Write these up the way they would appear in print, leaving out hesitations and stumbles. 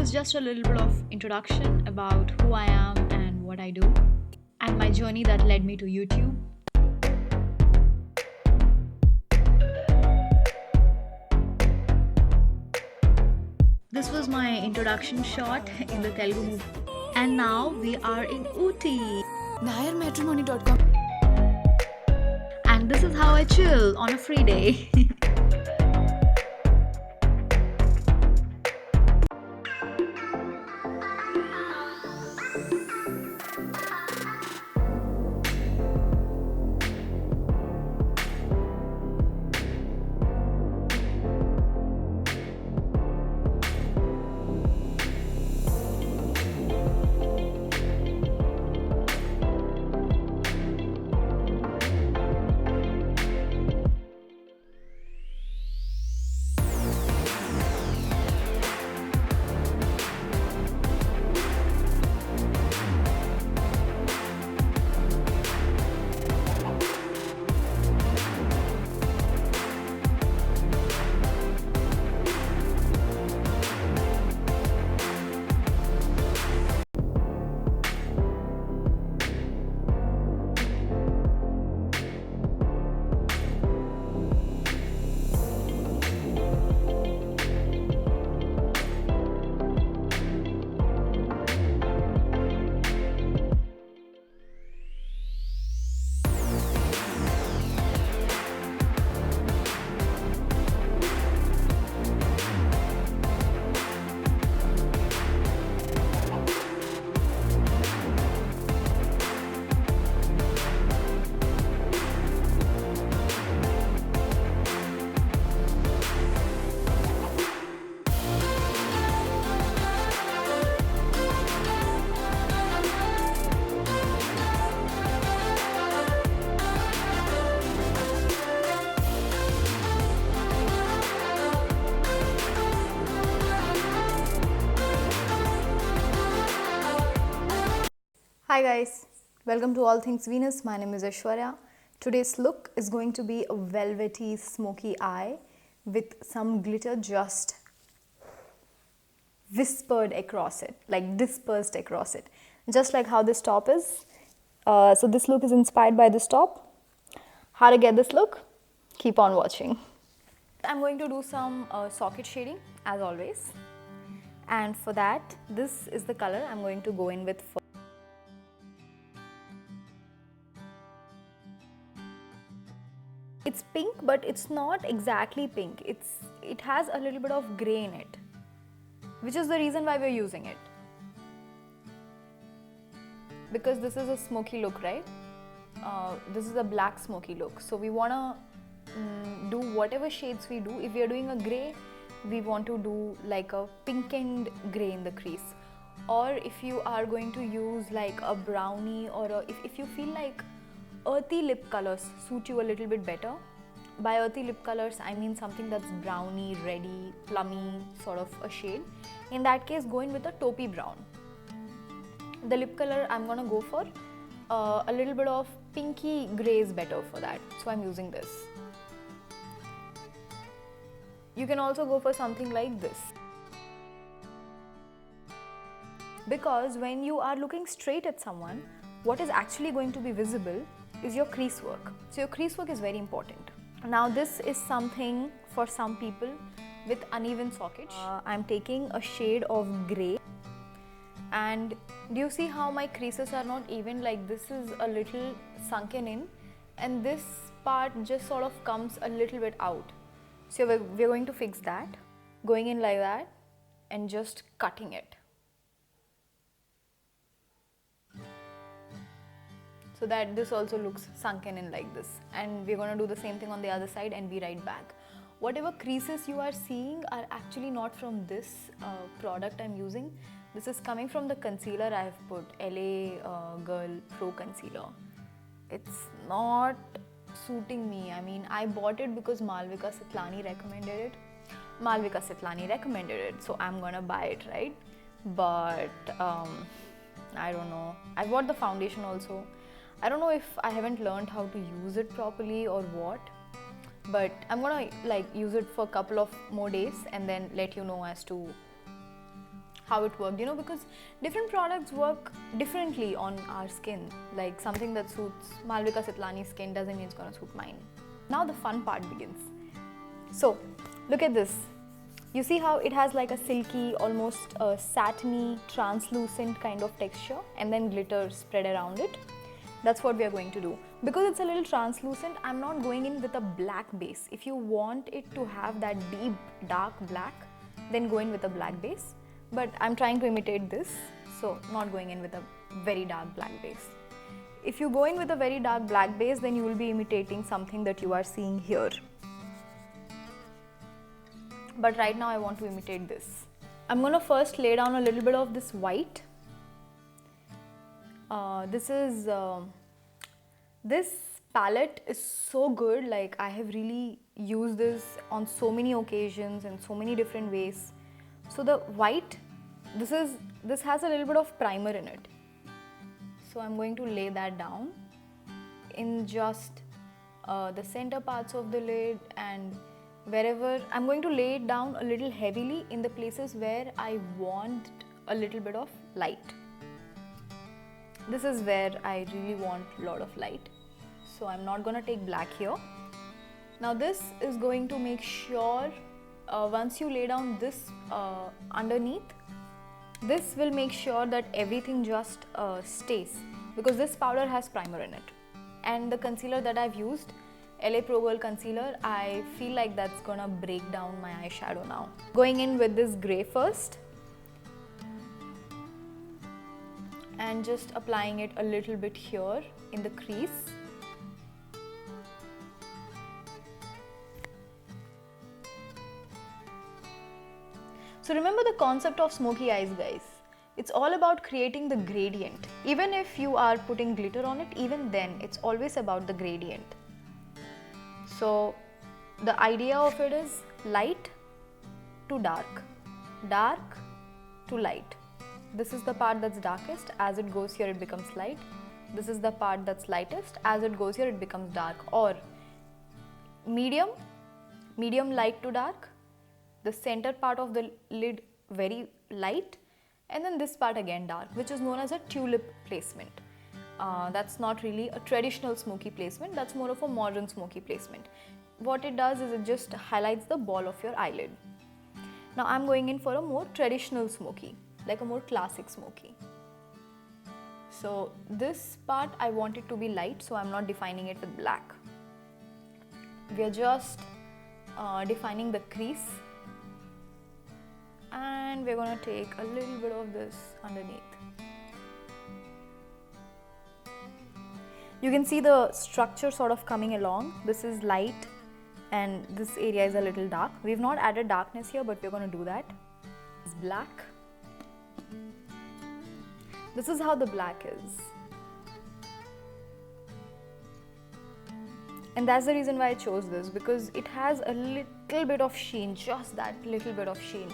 was just a little bit of introduction about who I am and what I do, and my journey that led me to YouTube. This was my introduction shot in the Telugu movie. And now we are in Ooty. nairmatrimony.com. And this is how I chill on a free day. Hi guys, welcome to All Things Venus. My name is Aishwarya. Today's look is going to be a velvety smoky eye with some glitter just whispered across it, like dispersed across it, just like how this top is. So this look is inspired by this top. How to get this look? Keep on watching. I'm going to do some socket shading as always, and for that this is the color I'm going to go in with first. It's pink, but it's not exactly pink. It has a little bit of grey in it, which is the reason why we're using it. Because this is a smoky look, right? This is a black smoky look. So we wanna do whatever shades we do. If we are doing a grey, we want to do like a pinkened grey in the crease. Or if you are going to use like a brownie, or if you feel like earthy lip colors suit you a little bit better. By earthy lip colors, I mean something that's browny, reddy, plummy sort of a shade. In that case, go in with a taupey brown. The lip color I'm gonna go for a little bit of pinky grey is better for that. So I'm using this. You can also go for something like this. Because when you are looking straight at someone, what is actually going to be visible is your crease work. So your crease work is very important. Now this is something for some people with uneven sockets. I'm taking a shade of grey, and do you see how my creases are not even? Like this is a little sunken in, and this part just sort of comes a little bit out. So we're going to fix that, going in like that and just cutting it. So that this also looks sunken in like this, and we're going to do the same thing on the other side and be right back. Whatever creases you are seeing are actually not from this product I'm using. This is coming from the concealer I have put, LA Girl Pro Concealer. It's not suiting me. I mean, I bought it because Malvika Sitlani recommended it. So I'm gonna buy it, right? But I don't know. I bought the foundation also. I don't know if I haven't learned how to use it properly or what, but I'm gonna like use it for a couple of more days and then let you know as to how it worked, you know, because different products work differently on our skin. Like something that suits Malvika Sitlani's skin doesn't mean it's gonna suit mine. Now the fun part begins. So look at this. You see how it has like a silky, almost a satiny, translucent kind of texture, and then glitter spread around it. That's what we are going to do. Because it's a little translucent, I'm not going in with a black base. If you want it to have that deep dark black, then go in with a black base. But I'm trying to imitate this, so not going in with a very dark black base. If you go in with a very dark black base, then you will be imitating something that you are seeing here. But right now I want to imitate this. I'm going to first lay down a little bit of this white. This palette is so good. Like, I have really used this on so many occasions in so many different ways. So the white, this has a little bit of primer in it. So I'm going to lay that down in just the center parts of the lid, and wherever I'm going to lay it down a little heavily in the places where I want a little bit of light. This is where I really want a lot of light. So I'm not going to take black here. Now this is going to make sure once you lay down this underneath, this will make sure that everything just stays, because this powder has primer in it. And the concealer that I've used, LA Pro Girl concealer, I feel like that's gonna break down my eyeshadow now. Going in with this grey first and just applying it a little bit here in the crease. So remember the concept of smoky eyes, guys. It's all about creating the gradient. Even if you are putting glitter on it, even then it's always about the gradient. So the idea of it is light to dark, dark to light. This is the part that's darkest. As it goes here, it becomes light. This is the part that's lightest. As it goes here, it becomes dark. Or medium light to dark. The center part of the lid very light, and then this part again dark, which is known as a tulip placement. That's not really a traditional smoky placement, that's more of a modern smoky placement. What it does is it just highlights the ball of your eyelid. Now I'm going in for a more traditional smoky, like a more classic smoky. So this part I want it to be light, so I'm not defining it with black. We are just defining the crease. And we're going to take a little bit of this underneath. You can see the structure sort of coming along. This is light and this area is a little dark. We've not added darkness here, but we're going to do that. It's black. This is how the black is. And that's the reason why I chose this, because it has a little bit of sheen, just that little bit of sheen.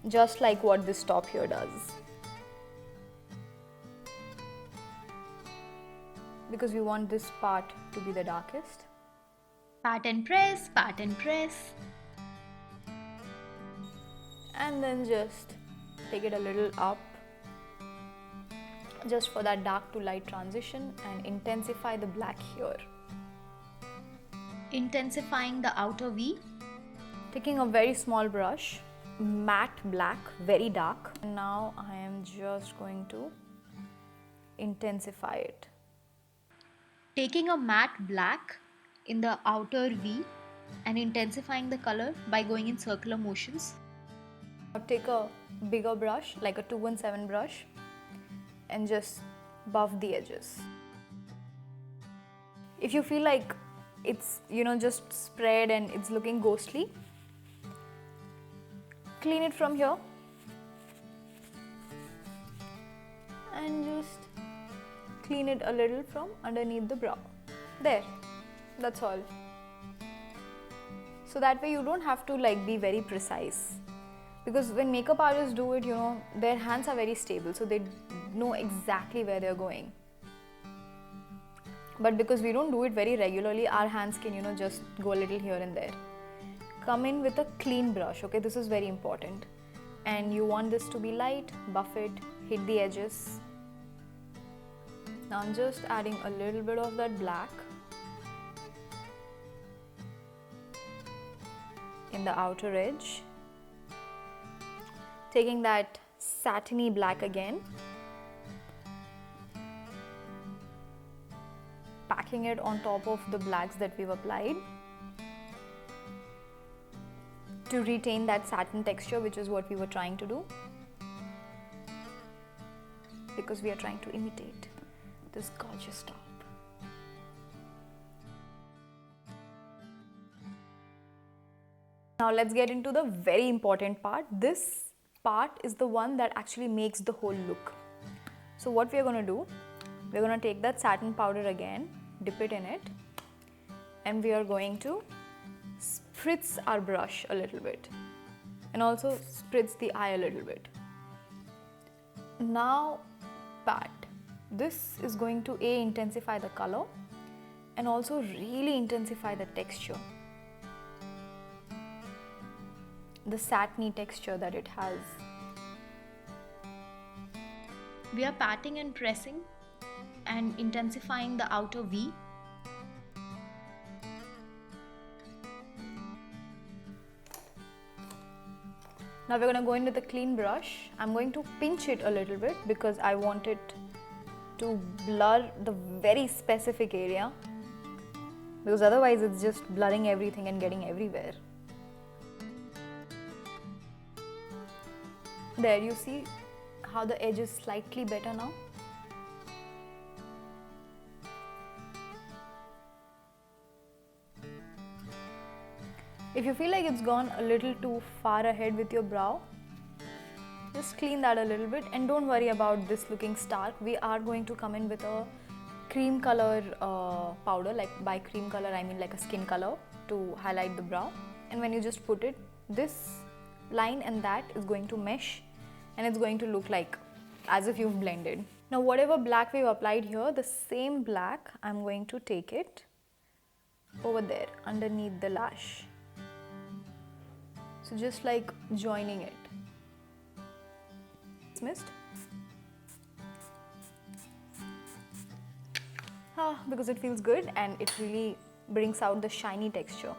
Just like what this top here does. Because we want this part to be the darkest. Pat and press, pat and press. And then just take it a little up, just for that dark to light transition, and intensify the black here. Intensifying the outer V. Taking a very small brush, matte black, very dark. Now I am just going to intensify it. Taking a matte black in the outer V and intensifying the color by going in circular motions. Now take a bigger brush, like a 217 brush, and just buff the edges. If you feel like it's, just spread and it's looking ghostly, clean it from here and just clean it a little from underneath the brow. There, that's all. So that way you don't have to be very precise, because when makeup artists do it, their hands are very stable, so they know exactly where they're going. But because we don't do it very regularly, our hands can just go a little here and there. Come in with a clean brush, okay? This is very important. and you want this to be light, buff it, hit the edges. Now I'm just adding a little bit of that black in the outer edge, taking that satiny black again, packing it on top of the blacks that we've applied to retain that satin texture, which is what we were trying to do, because we are trying to imitate this gorgeous top. Now let's get into the very important part. This part is the one that actually makes the whole look. So what we are going to do, we're going to take that satin powder again, dip it in it, and we are going to spritz our brush a little bit and also spritz the eye a little bit. Now pat. This is going to intensify the color and also really intensify the texture, the satiny texture that it has. We are patting and pressing and intensifying the outer V. Now we're going to go in with a clean brush. I'm going to pinch it a little bit because I want it to blur the very specific area, because otherwise it's just blurring everything and getting everywhere. There, you see how the edge is slightly better now? If you feel like it's gone a little too far ahead with your brow, just clean that a little bit, and don't worry about this looking stark. We are going to come in with a cream color powder, like by cream color I mean like a skin color, to highlight the brow. And when you just put it, this line and that is going to mesh and it's going to look like as if you've blended. Now whatever black we've applied here, the same black, I'm going to take it over there underneath the lash. So just like joining it. Missed. Because it feels good and it really brings out the shiny texture.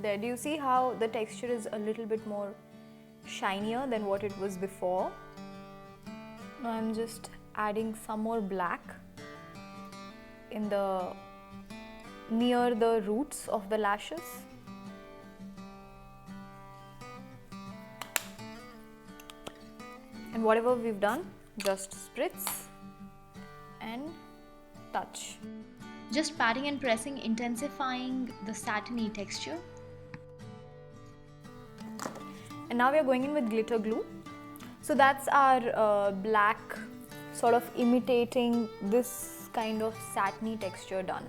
There, do you see how the texture is a little bit more shinier than what it was before? Now I'm just adding some more black in the near the roots of the lashes. And whatever we've done, just spritz and touch. Just patting and pressing, intensifying the satiny texture. And now we are going in with glitter glue. So that's our black, sort of imitating this kind of satiny texture done.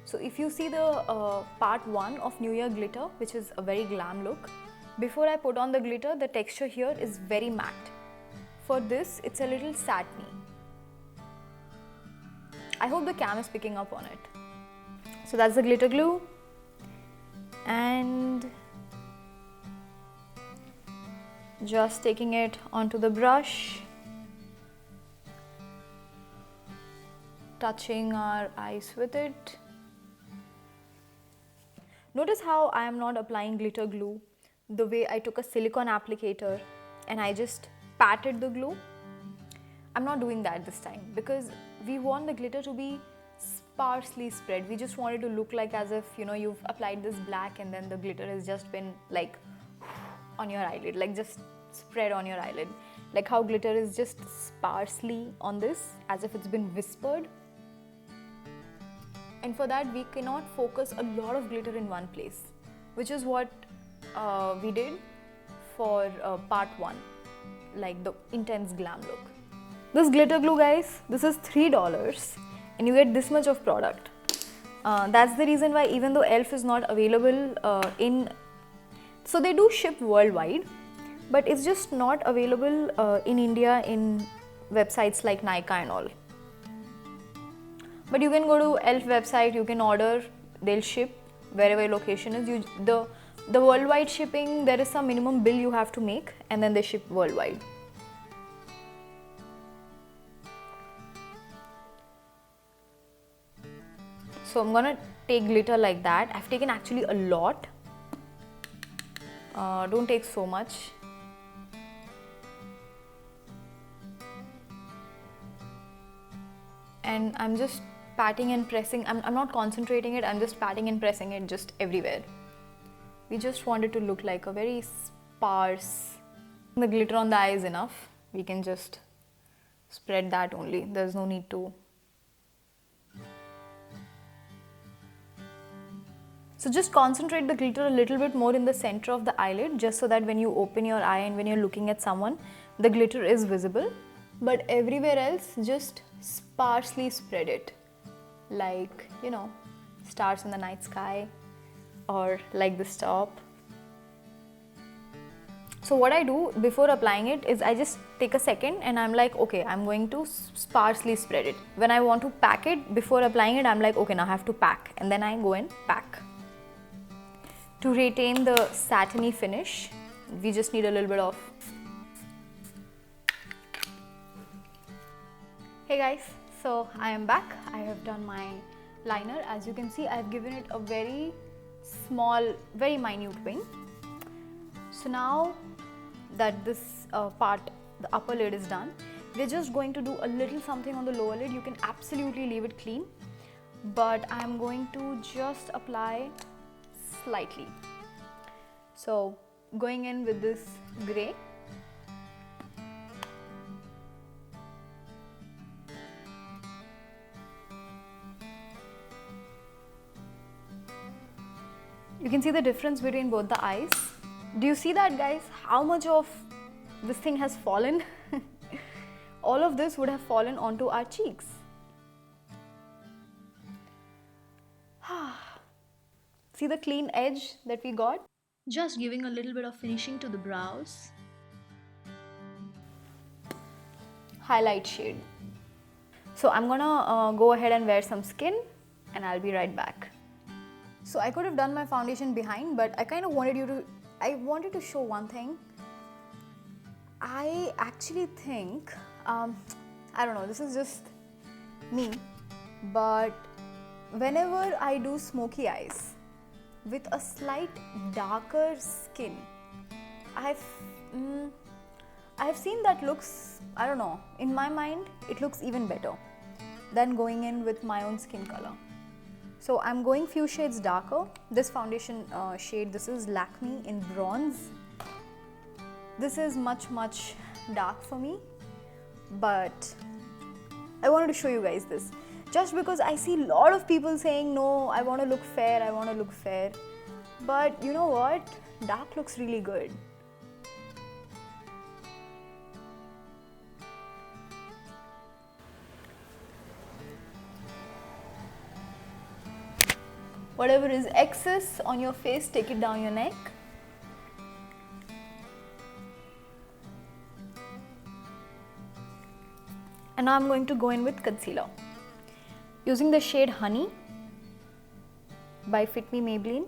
So if you see the part 1 of New Year glitter, which is a very glam look, before I put on the glitter, the texture here is very matte. For this, it's a little satiny. I hope the cam is picking up on it. So that's the glitter glue, and just taking it onto the brush, touching our eyes with it. Notice how I am not applying glitter glue the way I took a silicone applicator and I just patted the glue. I'm not doing that this time because we want the glitter to be sparsely spread. We just want it to look like as if, you know, you've applied this black and then the glitter has just been like on your eyelid, like just spread on your eyelid. Like how glitter is just sparsely on this, as if it's been whispered. And for that we cannot focus a lot of glitter in one place, which is what we did for part 1. Like the intense glam look. This glitter glue, guys, this is $3 and you get this much of product. That's the reason why, even though ELF is not available so they do ship worldwide, but it's just not available in India in websites like Nykaa and all. But you can go to ELF website, you can order, they'll ship wherever your location is. The The worldwide shipping, there is some minimum bill you have to make and then they ship worldwide. So I'm gonna take glitter like that. I've taken actually a lot. Don't take so much. And I'm just patting and pressing. I'm not concentrating it, I'm just patting and pressing it just everywhere. We just want it to look like a very sparse. The glitter on the eye is enough. We can just spread that only. There's no need to. So just concentrate the glitter a little bit more in the center of the eyelid, just so that when you open your eye and when you're looking at someone, the glitter is visible. But everywhere else, just sparsely spread it. Like, you know, stars in the night sky, or like this top. So what I do before applying it is I just take a second and I'm like, okay, I'm going to sparsely spread it. When I want to pack it, before applying it, I'm like, okay, now I have to pack, and then I go and pack. To retain the satiny finish, we just need a little bit of. Hey guys, so I am back. I have done my liner. As you can see, I have given it a very small, very minute wing. So now that this part, the upper lid is done, we're just going to do a little something on the lower lid. You can absolutely leave it clean, but I'm going to just apply slightly. So going in with this grey. You can see the difference between both the eyes. Do you see that, guys? How much of this thing has fallen? All of this would have fallen onto our cheeks. See the clean edge that we got? Just giving a little bit of finishing to the brows. Highlight shade. So I'm gonna go ahead and wear some skin and I'll be right back. So I could have done my foundation behind, but I kind of wanted to show one thing. I actually think, I don't know, this is just me, but whenever I do smoky eyes with a slight darker skin, I've seen that looks, I don't know, in my mind it looks even better than going in with my own skin color. So I'm going few shades darker. This foundation shade, this is Lakme in bronze. This is much dark for me, but I wanted to show you guys this. Just because I see a lot of people saying, no, I want to look fair, I want to look fair. But you know what? Dark looks really good. Whatever is excess on your face, take it down your neck. And now I'm going to go in with concealer. Using the shade Honey by Fit Me Maybelline.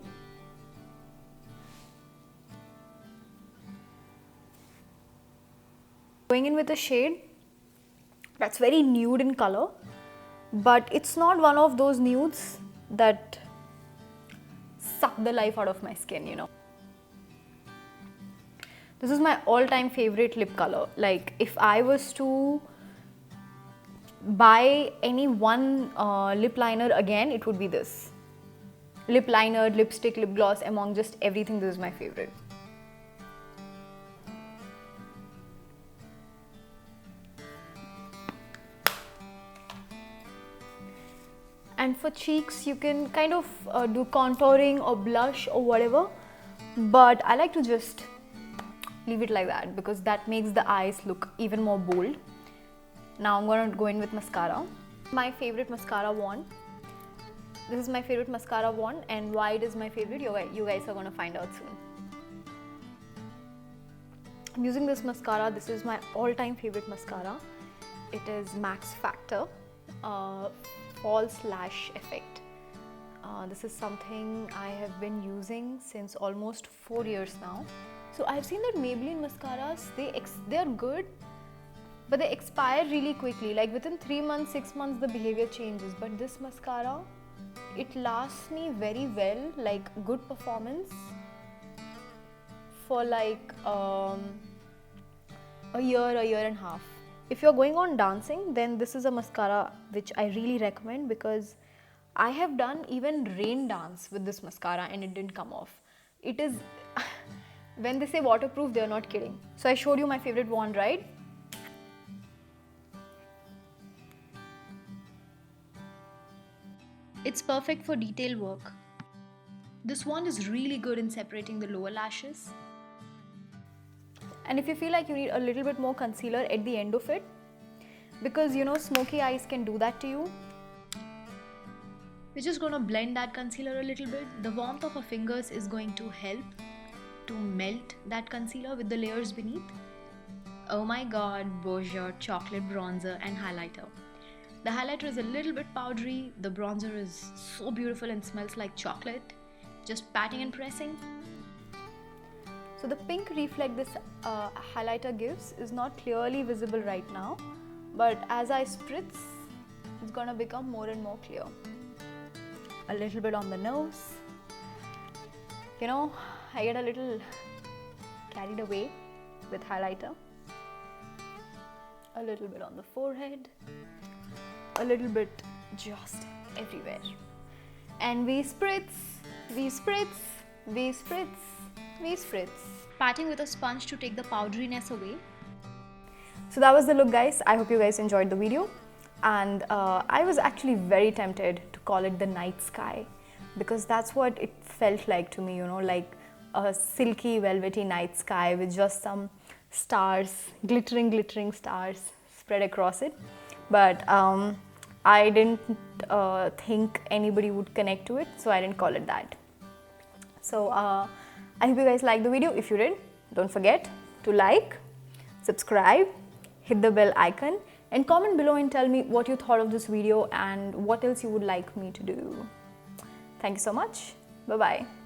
Going in with a shade that's very nude in color, but it's not one of those nudes that suck the life out of my skin, you know. This is my all-time favorite lip color. Like, if I was to buy any one lip liner again, it would be this. Lip liner, lipstick, lip gloss, among just everything, this is my favorite. And for cheeks, you can kind of do contouring or blush or whatever, but I like to just leave it like that because that makes the eyes look even more bold. Now I'm going to go in with mascara. My favorite mascara wand. This is my favorite mascara wand, and why it is my favorite, you guys are going to find out soon. I'm using this mascara. This is my all-time favorite mascara. It is Max Factor False Lash Effect. This is something I have been using since almost 4 years now. So I've seen that Maybelline mascaras, they are good, but they expire really quickly. Like within 3 months, 6 months, the behavior changes. But this mascara, it lasts me very well, like good performance for like a year and a half. If you're going on dancing, then this is a mascara which I really recommend, because I have done even rain dance with this mascara and it didn't come off. It is, when they say waterproof, they're not kidding. So I showed you my favorite wand, right? It's perfect for detail work. This wand is really good in separating the lower lashes. And if you feel like you need a little bit more concealer at the end of it, because you know smoky eyes can do that to you, we're just going to blend that concealer a little bit. The warmth of our fingers is going to help to melt that concealer with the layers beneath. Oh my god, Bourjois chocolate bronzer and highlighter. The highlighter is a little bit powdery, the bronzer is so beautiful and smells like chocolate. Just patting and pressing. so the pink reflect this highlighter gives is not clearly visible right now, but as I spritz, it's gonna become more and more clear. A little bit on the nose. You know, I get a little carried away with highlighter. A little bit on the forehead. A little bit just everywhere. And we spritz, we spritz, we spritz, we spritz. Patting with a sponge to take the powderiness away. So that was the look, guys. I hope you guys enjoyed the video. And I was actually very tempted to call it the night sky, because that's what it felt like to me, you know, like a silky velvety night sky with just some stars, glittering stars spread across it. But I didn't think anybody would connect to it, so I didn't call it that. So I hope you guys liked the video. If you did, don't forget to like, subscribe, hit the bell icon, and comment below and tell me what you thought of this video and what else you would like me to do. Thank you so much. Bye-bye.